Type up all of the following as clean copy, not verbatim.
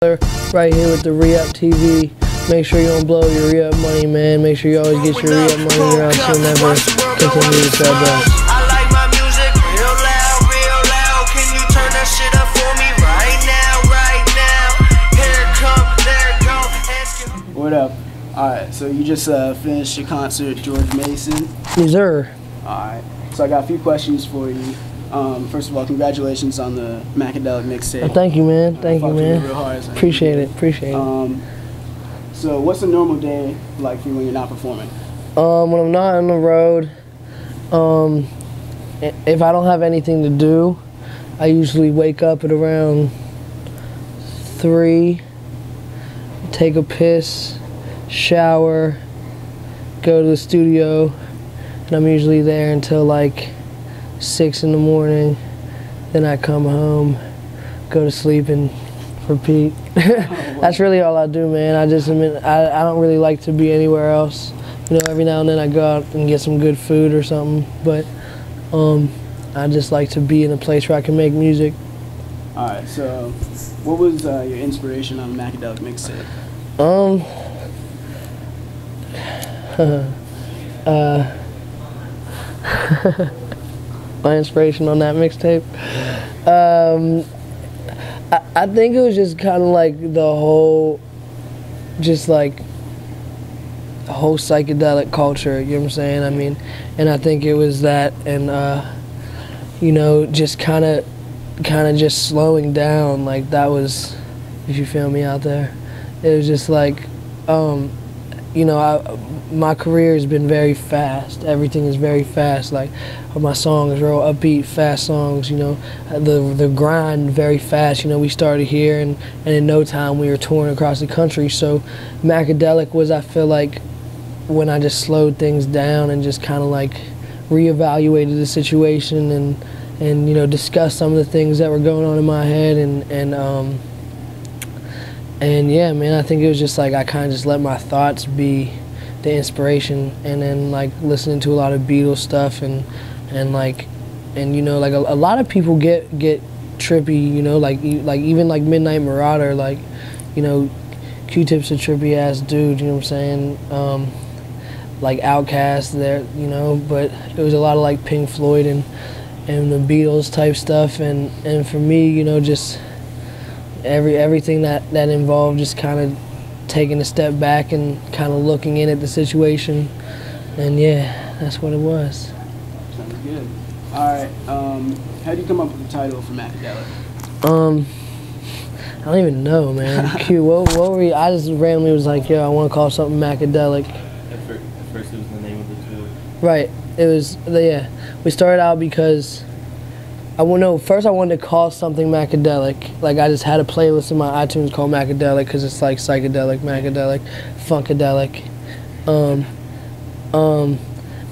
Right here with the Re-Up TV. Make sure you don't blow your Re-Up money, man. Make sure you always get your Re-Up money or else you'll never continue to sell drugs. I like my music real loud, real loud. Can you turn that shit up for me right now, right now? Here it come, there it go. What up? Alright, so you just finished your concert at George Mason. Yes, sir. Alright, so I got a few questions for you. First of all, congratulations on the Macadelic Mixtape. Thank you, man. Thank you, man. Real hard, so appreciate it. Appreciate it. So what's a normal day like for you when you're not performing? When I'm not on the road, if I don't have anything to do, I usually wake up at around 3, take a piss, shower, go to the studio, and I'm usually there until like 6 in the morning. Then I come home, go to sleep, and repeat. That's really all I do, man. I don't really like to be anywhere else. You know, every now and then I go out and get some good food or something, but I just like to be in a place where I can make music. Alright, so what was your inspiration on the Macadelic Mixtape? My inspiration on that mixtape? I think it was just kind of like the whole psychedelic culture, you know what I'm saying? I mean, and I think it was that, and you know, just kind of just slowing down, like that was, if you feel me out there, it was just like, you know, my career has been very fast. Everything is very fast. Like my songs are all upbeat, fast songs. You know, the grind very fast. You know, we started here, and in no time we were touring across the country. So Macadelic was, I feel like, when I just slowed things down and just kind of like reevaluated the situation and you know, discussed some of the things that were going on in my head and yeah, man, I think it was just like I kind of just let my thoughts be the inspiration, and then like listening to a lot of Beatles stuff and you know, like a lot of people get trippy, you know, like even like Midnight Marauder, like, you know, Q-Tip's a trippy ass dude, you know what I'm saying? Like Outkast there, you know, but it was a lot of like Pink Floyd and the Beatles type stuff, and for me, you know, just everything that involved just kind of taking a step back and kind of looking in at the situation, and yeah, that's what it was. Sounds good. Alright, how do you come up with the title for Macadelic? I don't even know, man. Q, what were you? I just randomly was like, yo, I want to call something Macadelic. At first it was the name of the tour. Right, it was, yeah. We started out because first I wanted to call something Macadelic. Like I just had a playlist in my iTunes called Macadelic because it's like psychedelic, Macadelic, funkadelic.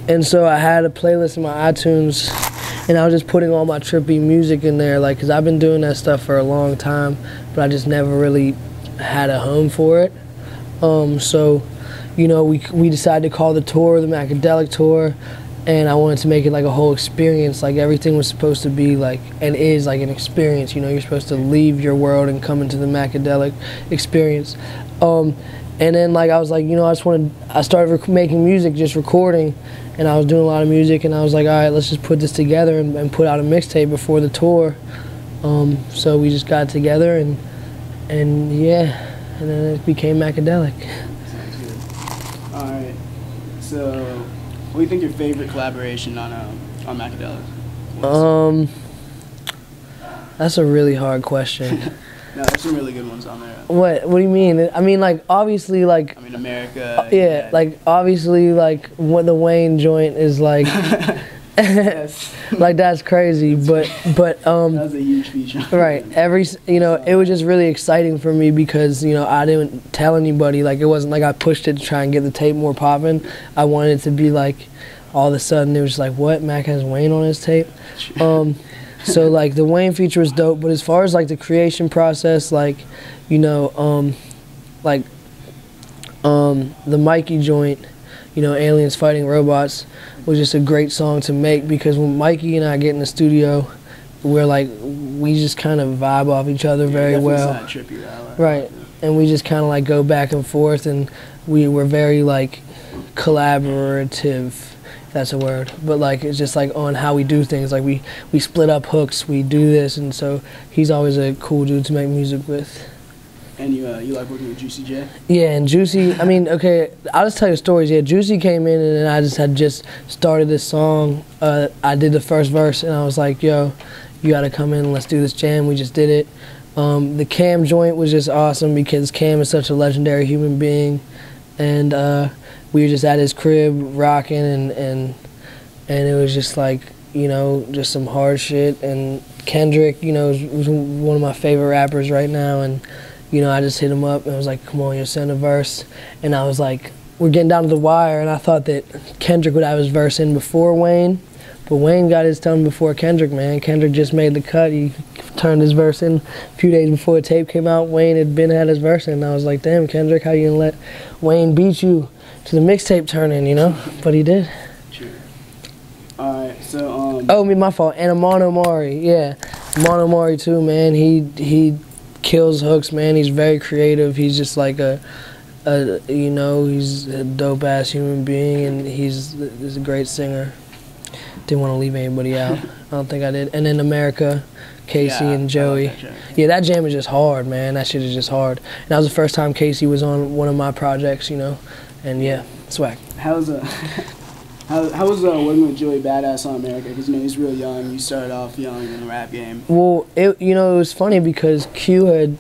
And so I had a playlist in my iTunes, and I was just putting all my trippy music in there, like, because I've been doing that stuff for a long time, but I just never really had a home for it. So, you know, we decided to call the tour the Macadelic Tour. And I wanted to make it like a whole experience, like everything was supposed to be like, and is like an experience, you know, you're supposed to leave your world and come into the Macadelic experience. And then like I was like, you know, I started making music, just recording, and I was doing a lot of music, and I was like, all right, let's just put this together and put out a mixtape before the tour. So we just got together and yeah, and then it became Macadelic. Sounds good. Alright, so what do you think your favorite collaboration on Macadelic was? That's a really hard question. No, there's some really good ones on there. What do you mean? I mean, like, obviously, like, I mean, America. yeah, like, obviously, like, what the Wayne joint is like, Yes. like, that's crazy, but that was a huge feature. right, you know, it was just really exciting for me because, you know, I didn't tell anybody, like, it wasn't like I pushed it to try and get the tape more popping. I wanted it to be like, all of a sudden, it was just like, what, Mac has Wayne on his tape? So, like, the Wayne feature was dope, but as far as, like, the creation process, like, you know, the Mikey joint, you know, Aliens Fighting Robots, was just a great song to make because when Mikey and I get in the studio, we're like, we just kind of vibe off each other very well. Trippy, right. And we just kind of like go back and forth, and we're very like collaborative, if that's a word. But like, it's just like on how we do things. Like we split up hooks, we do this, and so he's always a cool dude to make music with. And you like working with Juicy J? Yeah, and Juicy, I mean, okay, I'll just tell you stories. Yeah, Juicy came in, and I had just started this song. I did the first verse, and I was like, yo, you gotta come in and let's do this jam. We just did it. The Cam joint was just awesome because Cam is such a legendary human being, and we were just at his crib rocking, and it was just like, you know, just some hard shit. And Kendrick, you know, was one of my favorite rappers right now, and you know, I just hit him up and I was like, come on, you'll send a verse. And I was like, we're getting down to the wire, and I thought that Kendrick would have his verse in before Wayne, but Wayne got his done before Kendrick, man. Kendrick just made the cut. He turned his verse in a few days before the tape came out. Wayne had his verse in, and I was like, damn, Kendrick, how you gonna let Wayne beat you to the mixtape turn-in, you know? But he did. True. Alright, so Oh, my fault. And Amano Mari, yeah. Amano Mari too, man. He kills hooks, man. He's very creative. He's just like you know, he's a dope-ass human being, and he's a great singer. Didn't want to leave anybody out. I don't think I did. And then America, Casey, and Joey. Yeah, that jam is just hard, man. That shit is just hard. And that was the first time Casey was on one of my projects, you know. And yeah, swag. How was working with Joey Badass on America? Because, you know, he's real young. You started off young in the rap game. Well, you know, it was funny because Q had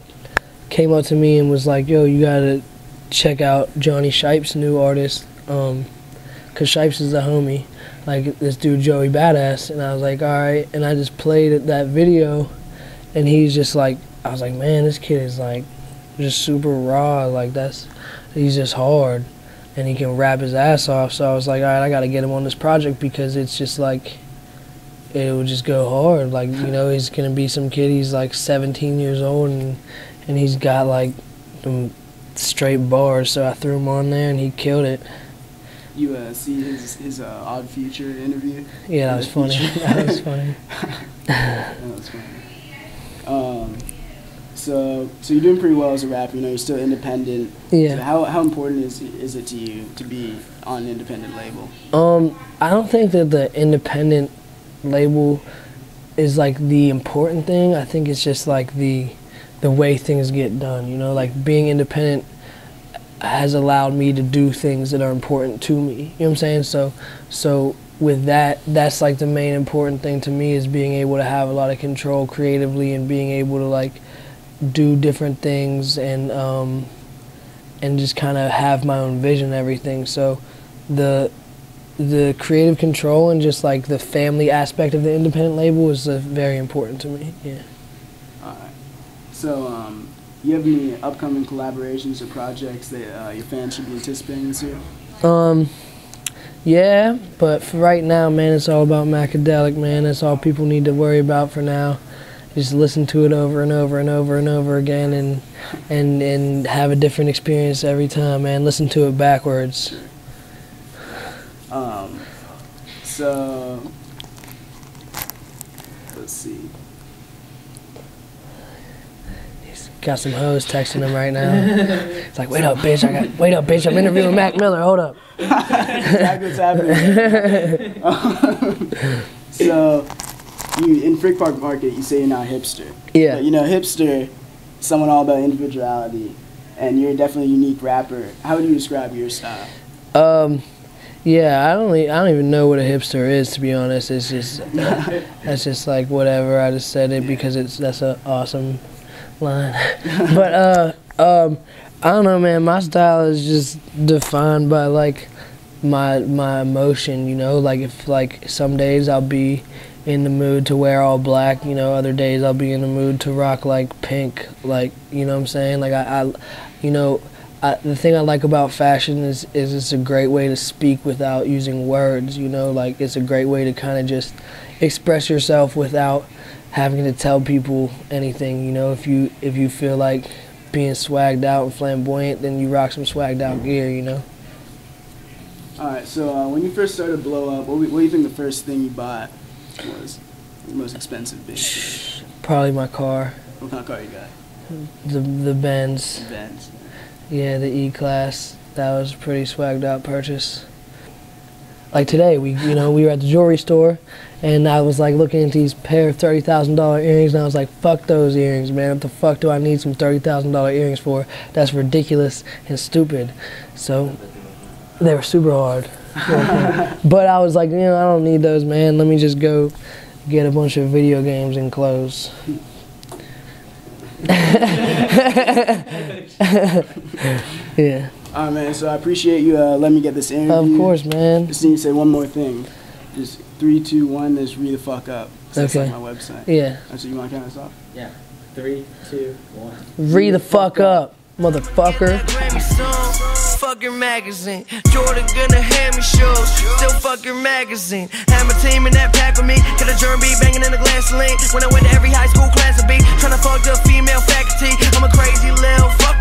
came up to me and was like, yo, you gotta check out Johnny Shipes' new artist, because Shipes is a homie, like this dude Joey Badass. And I was like, all right. And I just played that video, and he's just like, I was like, man, this kid is like just super raw. Like he's just hard, and he can rap his ass off. So I was like, all right, I gotta get him on this project because it's just like, it would just go hard. Like, you know, he's gonna be some kid. He's like 17 years old, and he's got like them straight bars. So I threw him on there, and he killed it. You see his Odd Future interview? Yeah, that was funny. That was funny. That was funny. So you're doing pretty well as a rapper. You know, you're still independent. Yeah. So how important is it to you to be on an independent label? I don't think that the independent label is like the important thing. I think it's just like the way things get done. You know, like being independent has allowed me to do things that are important to me. You know what I'm saying? So with that, that's like the main important thing to me, is being able to have a lot of control creatively and being able to like do different things and just kind of have my own vision and everything. So the creative control and just like the family aspect of the independent label is very important to me. Yeah. All right. So you have any upcoming collaborations or projects that your fans should be anticipating this year? Yeah, but for right now, man, it's all about Macadelic, man. That's all people need to worry about for now. Just listen to it over and over and over and over again, and have a different experience every time, man. Listen to it backwards. So let's see. He's got some hoes texting him right now. It's like, wait up, bitch! I'm interviewing Mac Miller. Hold up. Exactly what's happening. So, you in Frick Park Market, you say you're not a hipster. Yeah. But, you know, hipster, someone all about individuality, and you're definitely a unique rapper. How would you describe your style? Yeah, I don't even know what a hipster is, to be honest. It's just that's just like whatever. I just said it because that's an awesome line. But I don't know, man. My style is just defined by like my emotion, you know. Like if like some days I'll be in the mood to wear all black, you know. Other days I'll be in the mood to rock like pink, like, you know what I'm saying. Like the thing I like about fashion is it's a great way to speak without using words, you know. Like it's a great way to kind of just express yourself without having to tell people anything, you know. If you feel like being swagged out and flamboyant, then you rock some swagged out gear, you know. All right. So when you first started to blow up, what do you think the first thing you bought was? Most expensive bass? Probably my car, What kind of car you got? the Benz. Benz. Yeah, the E-Class. That was a pretty swagged out purchase. Like today, we were at the jewelry store, and I was like looking at these pair of $30,000 earrings, and I was like, fuck those earrings, man. What the fuck do I need some $30,000 earrings for? That's ridiculous and stupid. So they were super hard. But I was like, I don't need those, man. Let me just go get a bunch of video games and clothes. Yeah. Alright, man, so I appreciate you letting me get this interview. Of course, man. Just need to say one more thing. Just 3, 2, 1, just read the fuck up. That's Okay. like my website. Yeah. So you want to count us off? Yeah. 3, 2, 1. Read the fuck up, motherfucker. Fuck your magazine. Jordan gonna hand me shoes. Still fuck your magazine. Have my team in that pack with me. Get a germ beat banging in the glass lane. When I went to every high school class of B, trying to fuck the female faculty. I'm a crazy little fuck